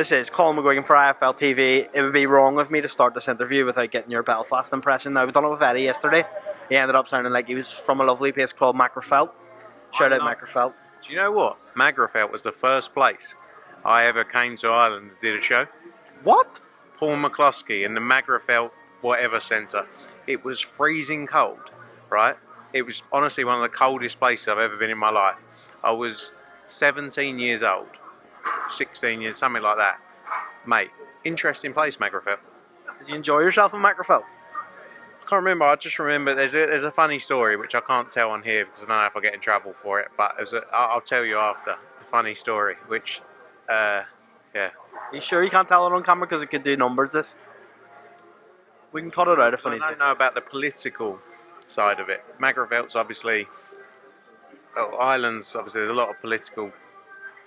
This is Colin McGuigan for IFL TV. It would be wrong of me to start this interview without getting your Belfast impression. Now, we've done it with Eddie yesterday. He ended up sounding like he was from a lovely place called Macrofelt. Shout out Macrofelt. Do you know what? Macrofelt was the first place I ever came to Ireland and did a show. What? Paul McCluskey in the Macrofelt whatever centre. It was freezing cold, right? It was honestly one of the coldest places I've ever been in my life. I was 17 years old. 16 years, something like that. Mate, interesting place, Macrofelt. Did you enjoy yourself in Macrofelt? I can't remember, I just remember there's a funny story which I can't tell on here because I don't know if I get in trouble for it, but I'll tell you after. A funny story, which, yeah. Are you sure you can't tell it on camera because it could do numbers, this? We can cut it out if I need to. I don't know about the political side of it. Macrofelt's obviously, Ireland's obviously, there's a lot of political.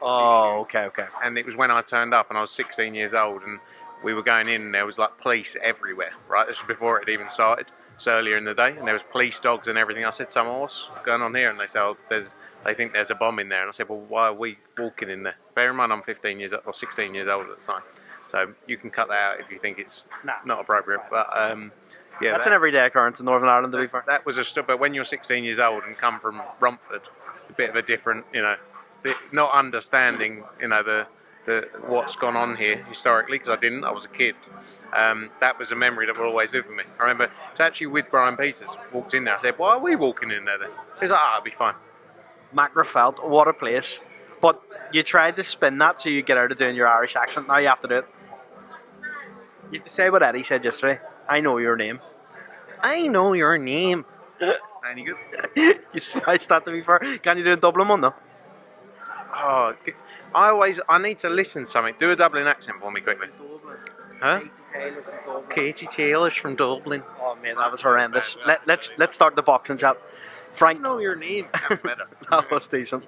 Oh, okay. And it was when I turned up and I was 16 years old and we were going in and there was like police everywhere, right? This was before it even started. It was earlier in the day and there was police dogs and everything. I said, someone, what's going on here? And they said, oh, they think there's a bomb in there. And I said, well, why are we walking in there? Bear in mind I'm 15 years old, or 16 years old at the time. So you can cut that out if you think it's not appropriate. But yeah, that's an everyday occurrence in Northern Ireland, to be fair. That was but when you're 16 years old and come from Romford, a bit of a different, not understanding, the what's gone on here historically, because I was a kid. That was a memory that will always live with me. I remember it's actually with Brian Peters, walked in there. I said, why are we walking in there then? He's like, it'll be fine. Macrofelt, what a place. But you tried to spin that so you get out of doing your Irish accent. Now you have to do it. You have to say what Eddie said yesterday. I know your name. I know your name. Any good? You smashed that, to be fair. Can you do a Dublin one though? Oh, I need to listen to something. Do a Dublin accent for me quickly. Dublin. Huh? Katy Taylor from Dublin. Katy Taylor from Dublin. Oh man, that was horrendous. Let's start the boxing chat. Frank, I know your name. that was decent.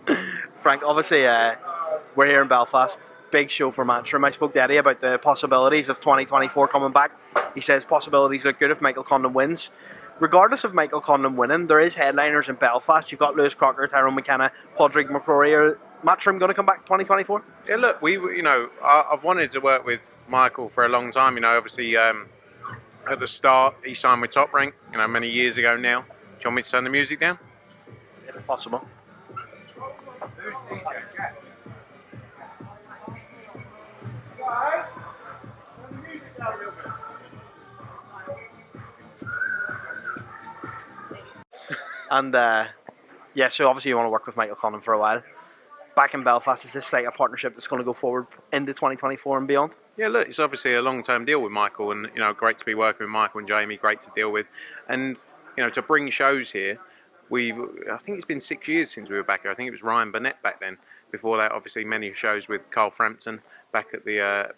Frank, obviously, we're here in Belfast. Big show for Matchroom. I spoke to Eddie about the possibilities of 2024 coming back. He says possibilities look good if Michael Condon wins. Regardless of Michael Condon winning, there is headliners in Belfast. You've got Lewis Crocker, Tyrone McKenna, Padraig McCrory. Are Matchroom going to come back 2024? Yeah, look, I've wanted to work with Michael for a long time. Obviously, at the start, he signed with Top Rank, many years ago now. Do you want me to turn the music down? If possible. And so obviously you want to work with Michael Condon for a while. Back in Belfast, is this like a partnership that's going to go forward into 2024 and beyond? Yeah, look, it's obviously a long-term deal with Michael, and great to be working with Michael and Jamie. Great to deal with, and to bring shows here. I think it's been 6 years since we were back here. I think it was Ryan Burnett back then. Before that, obviously many shows with Carl Frampton back at the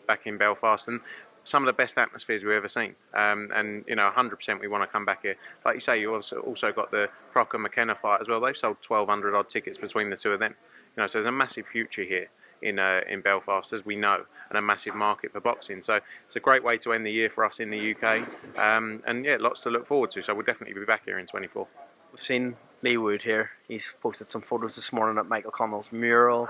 back in Belfast, and some of the best atmospheres we've ever seen. And 100% we want to come back here. Like you say, you also got the Crocker McKenna fight as well. They've sold 1,200 odd tickets between the two of them. So there's a massive future here in Belfast, as we know, and a massive market for boxing. So it's a great way to end the year for us in the UK. And yeah, lots to look forward to. So we'll definitely be back here in 24. We've seen Lee Wood here. He's posted some photos this morning at Michael Connell's mural.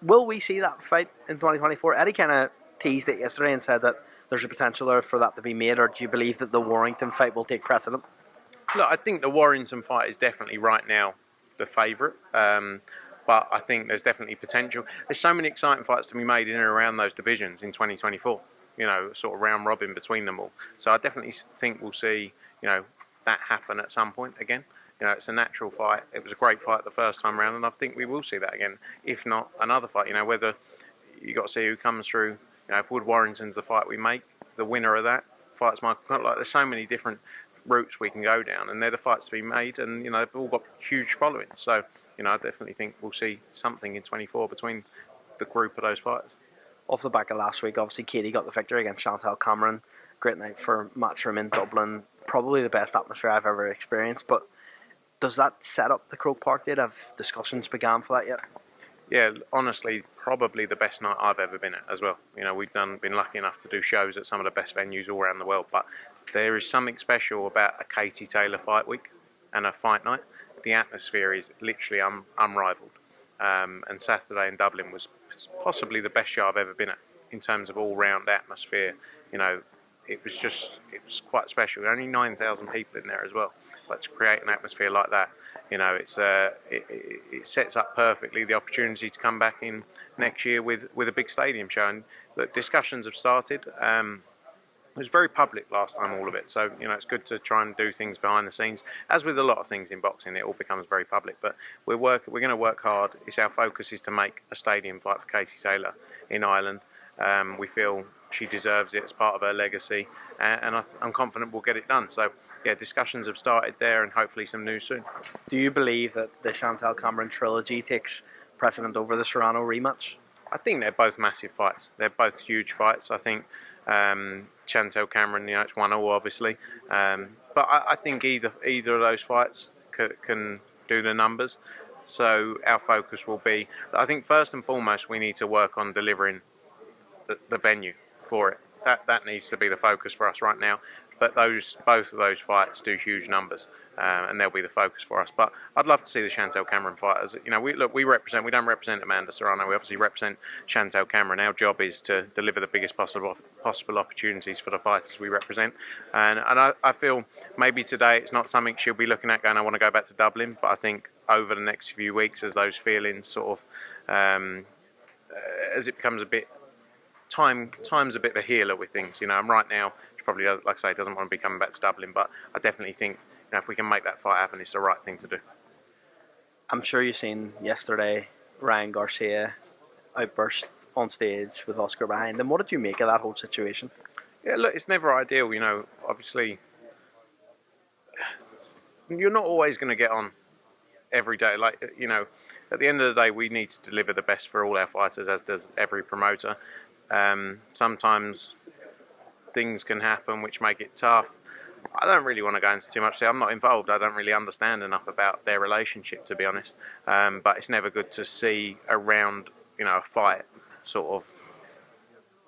Will we see that fight in 2024? Eddie kind of teased it yesterday and said that there's a potential there for that to be made, or do you believe that the Warrington fight will take precedent? Look, I think the Warrington fight is definitely right now the favourite, but I think there's definitely potential. There's so many exciting fights to be made in and around those divisions in 2024, sort of round robin between them all. So I definitely think we'll see, that happen at some point again. It's a natural fight. It was a great fight the first time around, and I think we will see that again, if not another fight. Whether you got to see who comes through. If Wood Warrington's the fight we make, the winner of that fights Michael. There's so many different routes we can go down, and they're the fights to be made, and they've all got huge followings. So I definitely think we'll see something in 24 between the group of those fighters. Off the back of last week, obviously Katy got the victory against Chantal Cameron. Great night for Matchroom in Dublin. Probably the best atmosphere I've ever experienced. But does that set up the Croke Park date? Have discussions begun for that yet? Yeah, honestly, probably the best night I've ever been at as well. We've been lucky enough to do shows at some of the best venues all around the world, but there is something special about a Katy Taylor fight week and a fight night. The atmosphere is literally unrivaled. And Saturday in Dublin was possibly the best show I've ever been at in terms of all-round atmosphere. You know, it was quite special. Only 9,000 people in there as well, but to create an atmosphere like that, you know, it sets up perfectly the opportunity to come back in next year with a big stadium show. And look, discussions have started. It was very public last time, all of it. So, you know, it's good to try and do things behind the scenes. As with a lot of things in boxing, it all becomes very public. But we're going to work hard. Our focus is to make a stadium fight for Katy Taylor in Ireland. We feel she deserves it as part of her legacy, and I'm confident we'll get it done. So, yeah, discussions have started there, and hopefully some news soon. Do you believe that the Chantal Cameron trilogy takes precedent over the Serrano rematch? I think they're both massive fights. They're both huge fights. I think Chantal Cameron, you know, it's 1-1 obviously, but I think either of those fights can do the numbers. So our focus will be, I think first and foremost, we need to work on delivering the venue for it. That needs to be the focus for us right now. But both of those fights do huge numbers, and they'll be the focus for us. But I'd love to see the Chantal Cameron fight. As you know, we don't represent Amanda Serrano. We obviously represent Chantal Cameron. Our job is to deliver the biggest possible opportunities for the fighters we represent. And I feel maybe today it's not something she'll be looking at going, I want to go back to Dublin. But I think over the next few weeks, as those feelings sort of, as it becomes a bit. Time's a bit of a healer with things, you know. And right now, she probably, like I say, doesn't want to be coming back to Dublin. But I definitely think, you know, if we can make that fight happen, it's the right thing to do. I'm sure you've seen yesterday Ryan Garcia outburst on stage with Oscar behind him. What did you make of that whole situation? Yeah, look, it's never ideal, you know. Obviously, you're not always going to get on every day. Like, you know, at the end of the day, we need to deliver the best for all our fighters, as does every promoter. Sometimes things can happen which make it tough. I don't really want to go into too much. I'm not involved. I don't really understand enough about their relationship, to be honest. But it's never good to see around, you know, a fight, sort of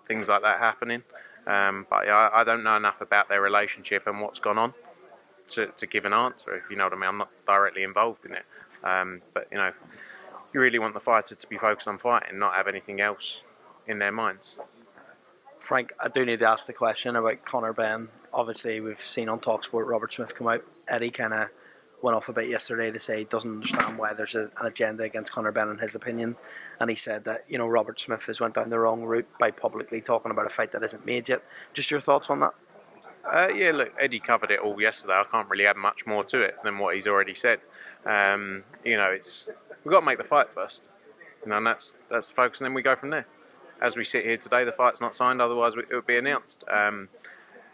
things like that happening. But yeah, I don't know enough about their relationship and what's gone on to give an answer, if you know what I mean. I'm not directly involved in it. But, you know, you really want the fighter to be focused on fighting, not have anything else in their minds. Frank, I do need to ask the question about Conor Benn. Obviously, we've seen on TalkSport Robert Smith come out. Eddie kind of went off a bit yesterday to say he doesn't understand why there's an agenda against Conor Benn in his opinion. And he said that, you know, Robert Smith has went down the wrong route by publicly talking about a fight that isn't made yet. Just your thoughts on that? Yeah, look, Eddie covered it all yesterday. I can't really add much more to it than what he's already said. You know, we've got to make the fight first. You know, and that's the focus, and then we go from there. As we sit here today, the fight's not signed, otherwise it would be announced. You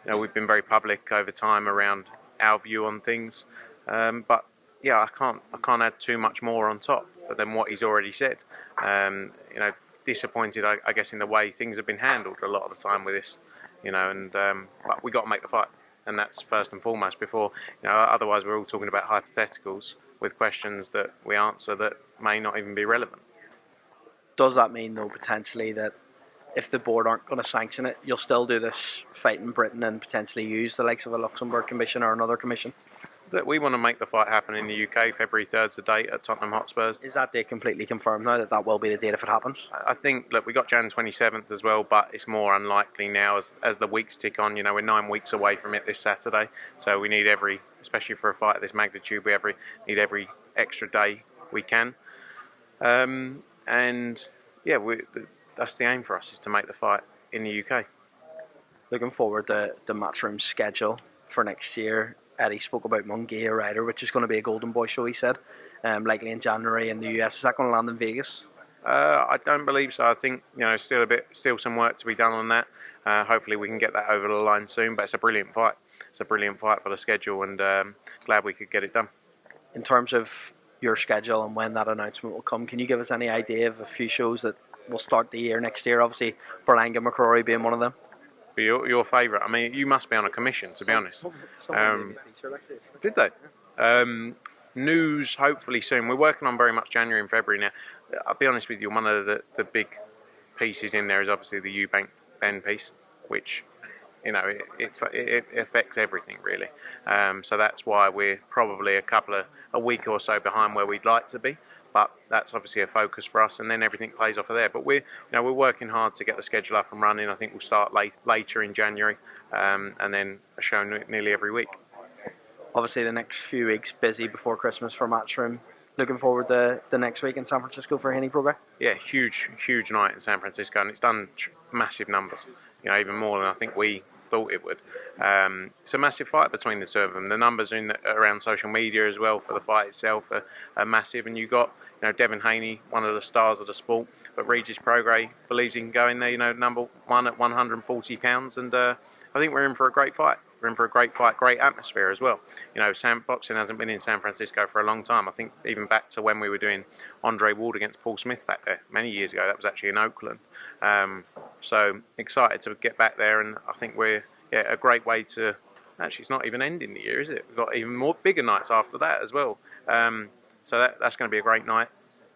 know, we've been very public over time around our view on things. But yeah, I can't add too much more on top than what he's already said. You know, disappointed, I guess, in the way things have been handled a lot of the time with this. You know, and but we got to make the fight, and that's first and foremost. Before, you know, otherwise we're all talking about hypotheticals with questions that we answer that may not even be relevant. Does that mean, though, potentially that if the board aren't going to sanction it, you'll still do this fight in Britain and potentially use the likes of a Luxembourg commission or another commission? That we want to make the fight happen in the UK. February 3rd's the date at Tottenham Hotspurs. Is that date completely confirmed now, that will be the date if it happens? I think, look, we got Jan 27th as well, but it's more unlikely now as the weeks tick on. You know, we're 9 weeks away from it this Saturday, so we need especially for a fight of this magnitude, we need every extra day we can. And yeah, that's the aim for us, is to make the fight in the UK. Looking forward to the Matchroom schedule for next year. Eddie spoke about Mungia Rider, which is going to be a Golden Boy show, he said, likely in January in the US. Is that going to land in Vegas? I don't believe so. I think, you know, still some work to be done on that. Hopefully we can get that over the line soon, but it's a brilliant fight. It's a brilliant fight for the schedule, and glad we could get it done. In terms of your schedule and when that announcement will come, can you give us any idea of a few shows that will start the year next year? Obviously, Berlanga McCrory being one of them. Your favourite? I mean, you must be on a commission, to be honest. Did they? News hopefully soon. We're working on very much January and February now. I'll be honest with you, one of the big pieces in there is obviously the Eubank Benn piece, which, you know, it affects everything really. So that's why we're probably a week or so behind where we'd like to be. But that's obviously a focus for us, and then everything plays off of there. But we're working hard to get the schedule up and running. I think we'll start later in January, and then a show nearly every week. Obviously, the next few weeks busy before Christmas for Matchroom. Looking forward to the next week in San Francisco for Henny Pro. Yeah, huge night in San Francisco, and it's done massive numbers. Even more than I think we thought it would. It's a massive fight between the two of them. The numbers around social media as well for the fight itself are massive, and you got Devin Haney, one of the stars of the sport, but Regis Prograis believes he can go in there. Number one at 140 pounds, and I think we're in for a great fight. We're in for a great fight, great atmosphere as well. Boxing hasn't been in San Francisco for a long time. I think even back to when we were doing Andre Ward against Paul Smith back there many years ago. That was actually in Oakland. So excited to get back there, and I think we're a great way to. Actually, it's not even ending the year, is it? We've got even more bigger nights after that as well. So that's going to be a great night.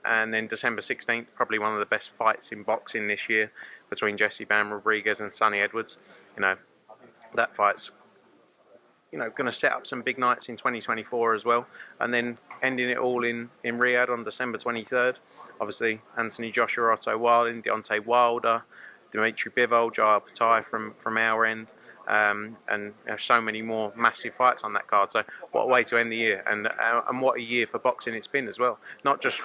And then December 16th, probably one of the best fights in boxing this year between Jesse Bam Rodriguez and Sonny Edwards. That fight's going to set up some big nights in 2024 as well, and then ending it all in Riyadh on December 23rd. Obviously, Anthony Joshua, Otto Wilding, Deontay Wilder, Dimitri Bivol, Jai Patai from our end, and so many more massive fights on that card. So what a way to end the year, and what a year for boxing it's been as well. Not just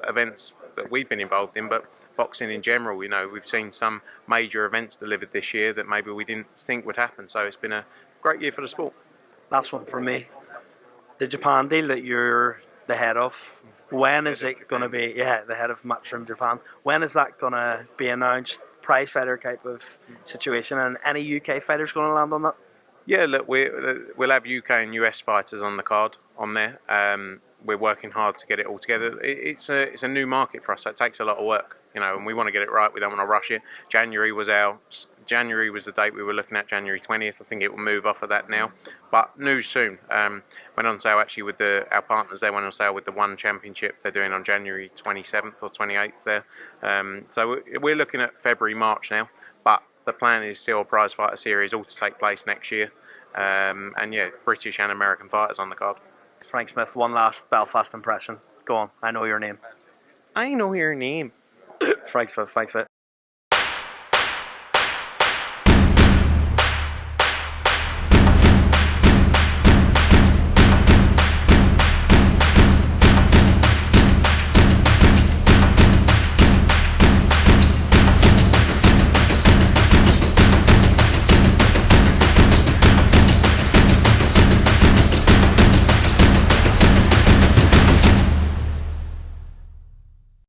events that we've been involved in, but boxing in general. We've seen some major events delivered this year that maybe we didn't think would happen. So it's been a great year for the sport. Last one from me. The Japan deal that you're the head of, when is it going to be? Yeah, the head of Matchroom Japan. When is that going to be announced? Prize fighter type of situation, and any UK fighters going to land on that? Yeah, look, we'll have UK and US fighters on the card on there. We're working hard to get it all together. It's a new market for us, so it takes a lot of work, and we want to get it right. We don't want to rush it. January was the date we were looking at, January 20th. I think it will move off of that now. But news soon. Went on sale actually with our partners. They went on sale with the One Championship they're doing on January 27th or 28th there. So we're looking at February, March now. But the plan is still a prize fighter series, all to take place next year. And yeah, British and American fighters on the card. Frank Smith, one last Belfast impression. Go on, I know your name. I know your name. Frank Smith, thanks mate.